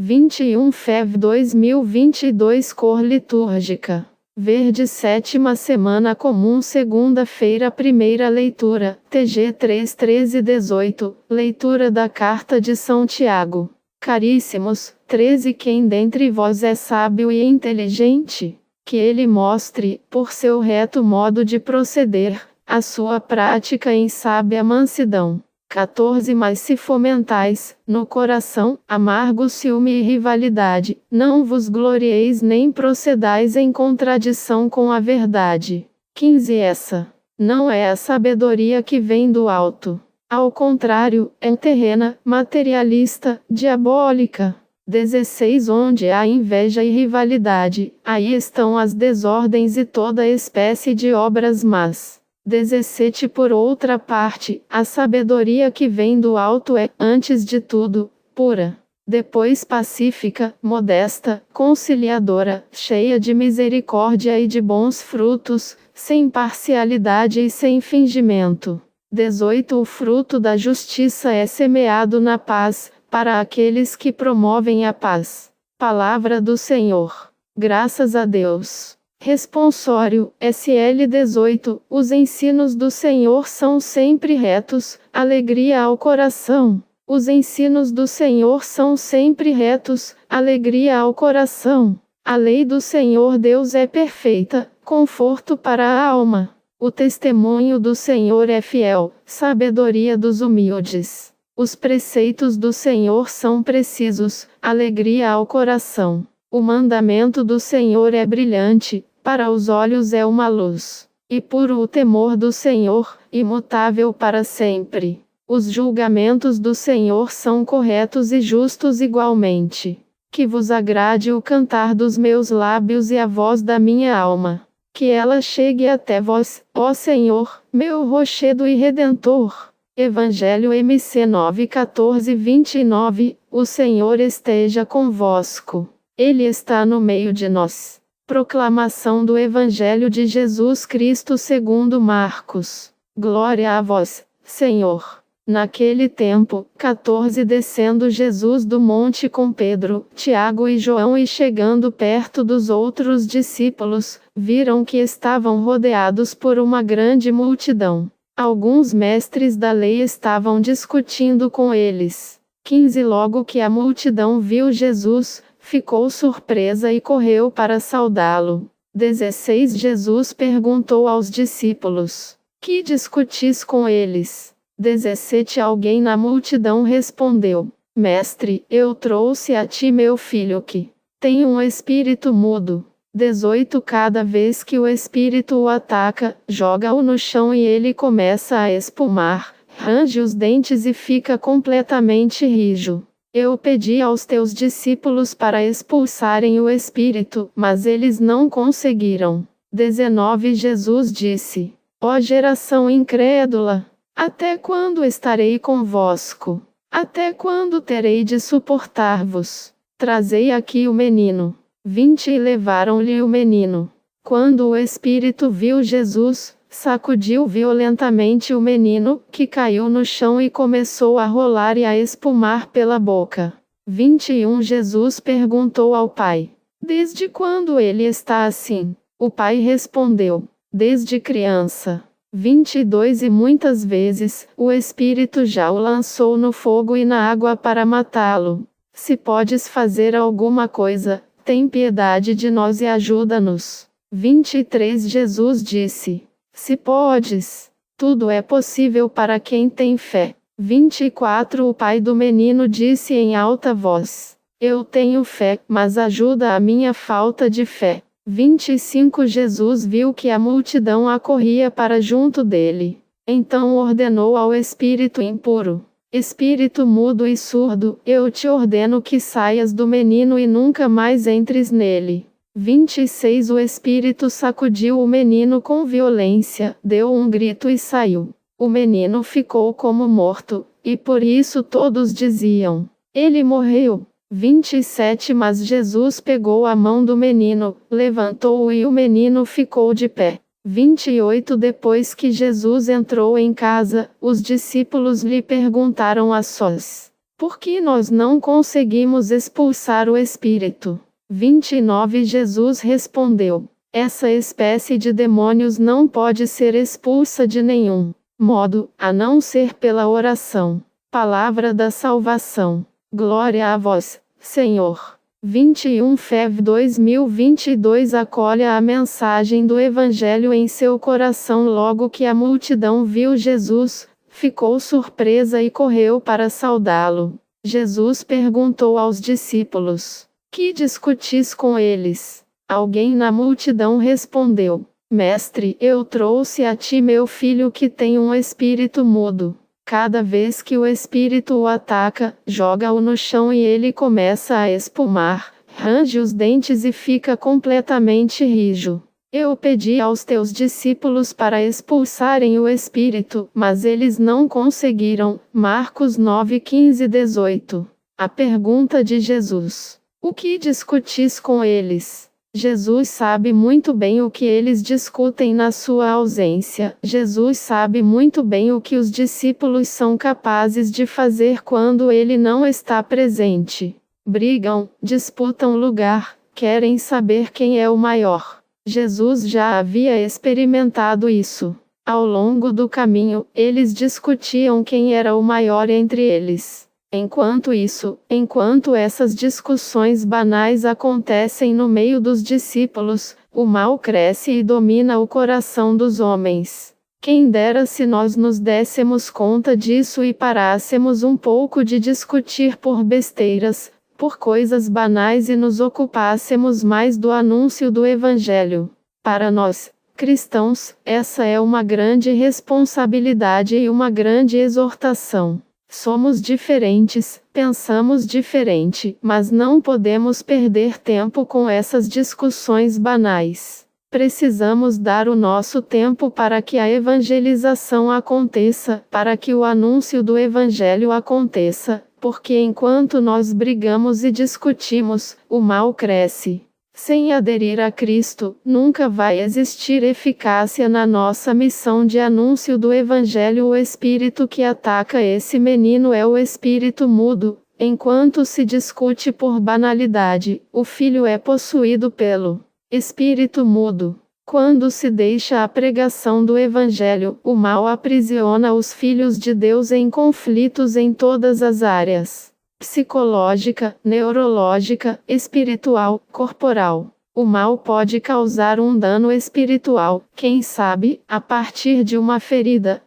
21 Fev 2022 Cor litúrgica: verde. Sétima semana comum, segunda-feira. Primeira leitura, TG 3:13-18, leitura da carta de São Tiago. Caríssimos, 13 Quem dentre vós é sábio e inteligente? Que ele mostre, por seu reto modo de proceder, a sua prática em sábia mansidão. 14 Mas se fomentais, no coração, amargo ciúme e rivalidade, não vos glorieis nem procedais em contradição com a verdade. 15 Essa não é a sabedoria que vem do alto. Ao contrário, é terrena, materialista, diabólica. 16 Onde há inveja e rivalidade, aí estão as desordens e toda espécie de obras más. 17 Por outra parte, a sabedoria que vem do alto é, antes de tudo, pura, depois pacífica, modesta, conciliadora, cheia de misericórdia e de bons frutos, sem parcialidade e sem fingimento. 18 O fruto da justiça é semeado na paz, para aqueles que promovem a paz. Palavra do Senhor. Graças a Deus. Responsório, SL 18, os ensinos do Senhor são sempre retos, alegria ao coração. Os ensinos do Senhor são sempre retos, alegria ao coração. A lei do Senhor Deus é perfeita, conforto para a alma. O testemunho do Senhor é fiel, sabedoria dos humildes. Os preceitos do Senhor são precisos, alegria ao coração. O mandamento do Senhor é brilhante, para os olhos é uma luz. E puro o temor do Senhor, imutável para sempre. Os julgamentos do Senhor são corretos e justos igualmente. Que vos agrade o cantar dos meus lábios e a voz da minha alma. Que ela chegue até vós, ó Senhor, meu rochedo e redentor. Evangelho MC 9:14-29, o Senhor esteja convosco. Ele está no meio de nós. Proclamação do Evangelho de Jesus Cristo segundo Marcos. Glória a vós, Senhor. Naquele tempo, 14 Descendo Jesus do monte com Pedro, Tiago e João e chegando perto dos outros discípulos, viram que estavam rodeados por uma grande multidão. Alguns mestres da lei estavam discutindo com eles. 15 Logo que a multidão viu Jesus, ficou surpresa e correu para saudá-lo. 16 Jesus perguntou aos discípulos: que discutis com eles? 17 Alguém na multidão respondeu: Mestre, eu trouxe a ti meu filho que tem um espírito mudo. 18 Cada vez que o espírito o ataca, joga-o no chão e ele começa a espumar, range os dentes e fica completamente rijo. Eu pedi aos teus discípulos para expulsarem o espírito, mas eles não conseguiram. 19 Jesus disse: Ó geração incrédula! Até quando estarei convosco? Até quando terei de suportar-vos? Trazei aqui o menino. 20 E levaram-lhe o menino. Quando o espírito viu Jesus, sacudiu violentamente o menino, que caiu no chão e começou a rolar e a espumar pela boca. 21 Jesus perguntou ao pai: Desde quando ele está assim? O pai respondeu: Desde criança. 22 E muitas vezes, o espírito já o lançou no fogo e na água para matá-lo. Se podes fazer alguma coisa, tem piedade de nós e ajuda-nos. 23 Jesus disse: Se podes, tudo é possível para quem tem fé. 24 O pai do menino disse em alta voz: Eu tenho fé, mas ajuda a minha falta de fé. 25 Jesus viu que a multidão acorria para junto dele. Então ordenou ao espírito impuro: Espírito mudo e surdo, eu te ordeno que saias do menino e nunca mais entres nele. 26 O espírito sacudiu o menino com violência, deu um grito e saiu. O menino ficou como morto, e por isso todos diziam: Ele morreu. 27 Mas Jesus pegou a mão do menino, levantou-o e o menino ficou de pé. 28 Depois que Jesus entrou em casa, os discípulos lhe perguntaram a sós: Por que nós não conseguimos expulsar o espírito? 29 Jesus respondeu: essa espécie de demônios não pode ser expulsa de nenhum modo, a não ser pela oração. Palavra da salvação. Glória a vós, Senhor. 21 Fev 2022 acolhe a mensagem do Evangelho em seu coração logo que a multidão viu Jesus, ficou surpresa e correu para saudá-lo. Jesus perguntou aos discípulos: que discutis com eles? Alguém na multidão respondeu: Mestre, eu trouxe a ti meu filho que tem um espírito mudo. Cada vez que o espírito o ataca, joga-o no chão e ele começa a espumar, range os dentes e fica completamente rijo. Eu pedi aos teus discípulos para expulsarem o espírito, mas eles não conseguiram. Marcos 9, 15, 18. A pergunta de Jesus: o que discutis com eles? Jesus sabe muito bem o que eles discutem na sua ausência. Jesus sabe muito bem o que os discípulos são capazes de fazer quando ele não está presente. Brigam, disputam lugar, querem saber quem é o maior. Jesus já havia experimentado isso. Ao longo do caminho, eles discutiam quem era o maior entre eles. Enquanto essas discussões banais acontecem no meio dos discípulos, o mal cresce e domina o coração dos homens. Quem dera se nós nos dessemos conta disso e parássemos um pouco de discutir por besteiras, por coisas banais e nos ocupássemos mais do anúncio do Evangelho. Para nós, cristãos, essa é uma grande responsabilidade e uma grande exortação. Somos diferentes, pensamos diferente, mas não podemos perder tempo com essas discussões banais. Precisamos dar o nosso tempo para que a evangelização aconteça, para que o anúncio do Evangelho aconteça, porque enquanto nós brigamos e discutimos, o mal cresce. Sem aderir a Cristo, nunca vai existir eficácia na nossa missão de anúncio do Evangelho. O espírito que ataca esse menino é o espírito mudo. Enquanto se discute por banalidade, o filho é possuído pelo espírito mudo. Quando se deixa a pregação do Evangelho, o mal aprisiona os filhos de Deus em conflitos em todas as áreas: psicológica, neurológica, espiritual, corporal. O mal pode causar um dano espiritual, quem sabe, a partir de uma ferida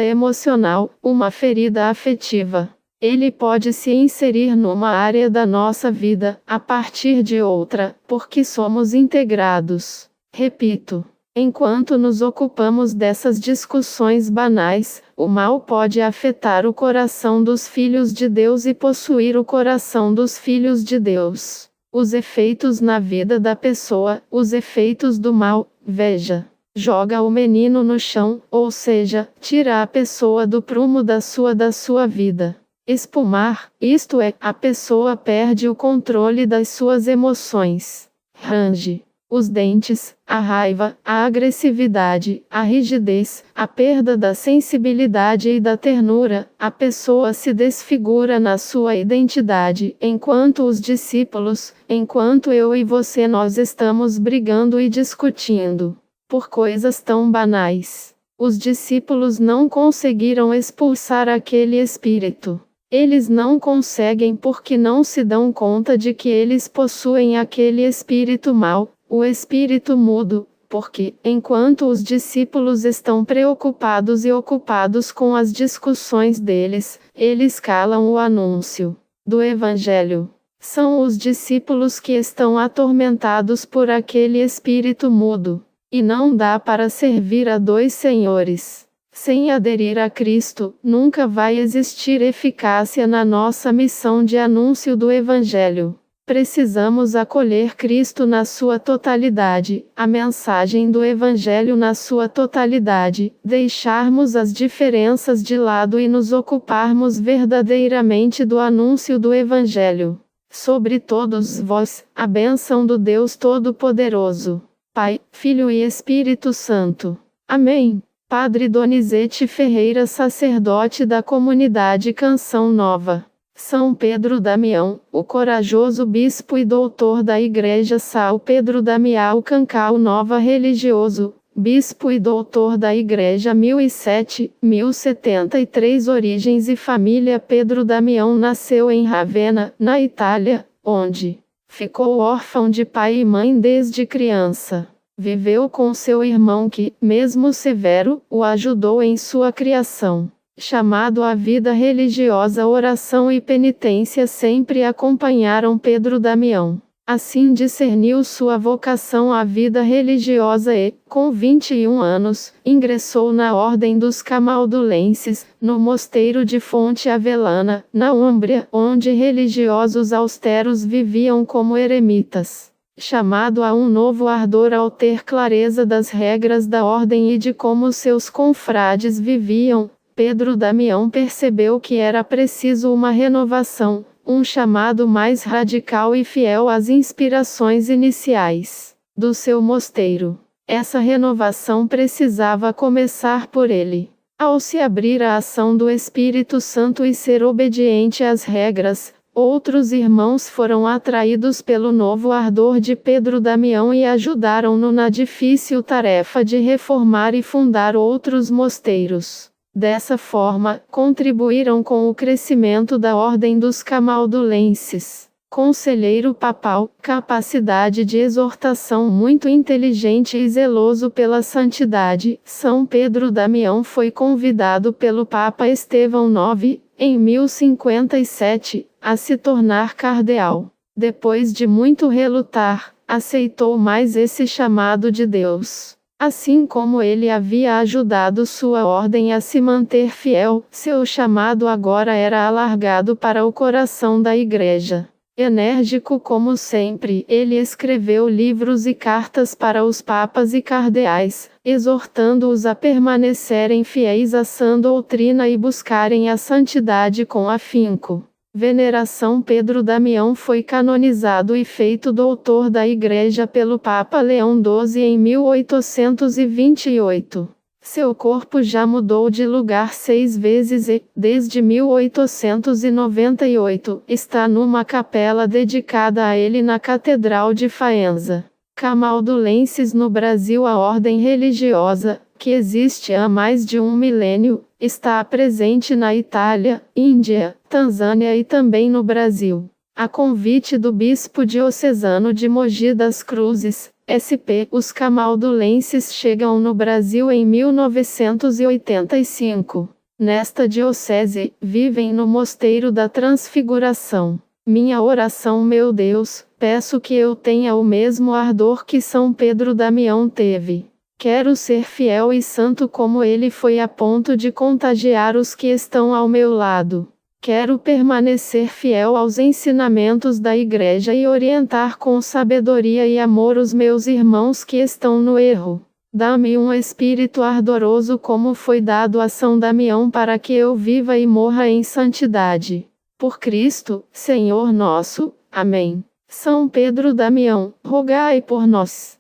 emocional, uma ferida afetiva. Ele pode se inserir numa área da nossa vida, a partir de outra, porque somos integrados. Repito. Enquanto nos ocupamos dessas discussões banais, o mal pode afetar o coração dos filhos de Deus e possuir o coração dos filhos de Deus. Os efeitos na vida da pessoa, os efeitos do mal, veja. Joga o menino no chão, ou seja, tira a pessoa do prumo da sua vida. Espumar, isto é, a pessoa perde o controle das suas emoções. Range. Os dentes, a raiva, a agressividade, a rigidez, a perda da sensibilidade e da ternura, a pessoa se desfigura na sua identidade. Enquanto os discípulos, enquanto eu e você nós estamos brigando e discutindo por coisas tão banais. Os discípulos não conseguiram expulsar aquele espírito. Eles não conseguem porque não se dão conta de que eles possuem aquele espírito mau, o espírito mudo, porque, enquanto os discípulos estão preocupados e ocupados com as discussões deles, eles calam o anúncio do Evangelho. São os discípulos que estão atormentados por aquele espírito mudo. E não dá para servir a dois senhores. Sem aderir a Cristo, nunca vai existir eficácia na nossa missão de anúncio do Evangelho. Precisamos acolher Cristo na sua totalidade, a mensagem do Evangelho na sua totalidade, deixarmos as diferenças de lado e nos ocuparmos verdadeiramente do anúncio do Evangelho. Sobre todos vós, a bênção do Deus Todo-Poderoso, Pai, Filho e Espírito Santo. Amém. Padre Donizete Ferreira, sacerdote da comunidade Canção Nova. São Pedro Damião, o corajoso bispo e doutor da Igreja. São Pedro Damião Cancau Nova religioso, bispo e doutor da Igreja 1007-1073. Origens e família. Pedro Damião nasceu em Ravenna, na Itália, onde ficou órfão de pai e mãe desde criança. Viveu com seu irmão que, mesmo severo, o ajudou em sua criação. Chamado à vida religiosa, oração e penitência sempre acompanharam Pedro Damião. Assim discerniu sua vocação à vida religiosa e, com 21 anos, ingressou na Ordem dos Camaldulenses, no mosteiro de Fonte Avellana, na Úmbria, onde religiosos austeros viviam como eremitas. Chamado a um novo ardor ao ter clareza das regras da ordem e de como seus confrades viviam, Pedro Damião percebeu que era preciso uma renovação, um chamado mais radical e fiel às inspirações iniciais do seu mosteiro. Essa renovação precisava começar por ele. Ao se abrir à ação do Espírito Santo e ser obediente às regras, outros irmãos foram atraídos pelo novo ardor de Pedro Damião e ajudaram-no na difícil tarefa de reformar e fundar outros mosteiros. Dessa forma, contribuíram com o crescimento da Ordem dos Camaldulenses. Conselheiro papal, capacidade de exortação muito inteligente e zeloso pela santidade, São Pedro Damião foi convidado pelo Papa Estevão IX, em 1057, a se tornar cardeal. Depois de muito relutar, aceitou mais esse chamado de Deus. Assim como ele havia ajudado sua ordem a se manter fiel, seu chamado agora era alargado para o coração da Igreja. Enérgico como sempre, ele escreveu livros e cartas para os papas e cardeais, exortando-os a permanecerem fiéis à sã doutrina e buscarem a santidade com afinco. Veneração. Pedro Damião foi canonizado e feito doutor da Igreja pelo Papa Leão XII em 1828. Seu corpo já mudou de lugar 6 vezes e, desde 1898, está numa capela dedicada a ele na Catedral de Faenza. Camaldulenses. No Brasil, a ordem religiosa, que existe há mais de um milênio, está presente na Itália, Índia, Tanzânia e também no Brasil. A convite do bispo diocesano de Mogi das Cruzes, SP, os camaldulenses chegam no Brasil em 1985. Nesta diocese, vivem no Mosteiro da Transfiguração. Minha oração. Meu Deus, peço que eu tenha o mesmo ardor que São Pedro Damião teve. Quero ser fiel e santo como ele foi a ponto de contagiar os que estão ao meu lado. Quero permanecer fiel aos ensinamentos da Igreja e orientar com sabedoria e amor os meus irmãos que estão no erro. Dá-me um espírito ardoroso como foi dado a São Damião para que eu viva e morra em santidade. Por Cristo, Senhor nosso. Amém. São Pedro Damião, rogai por nós.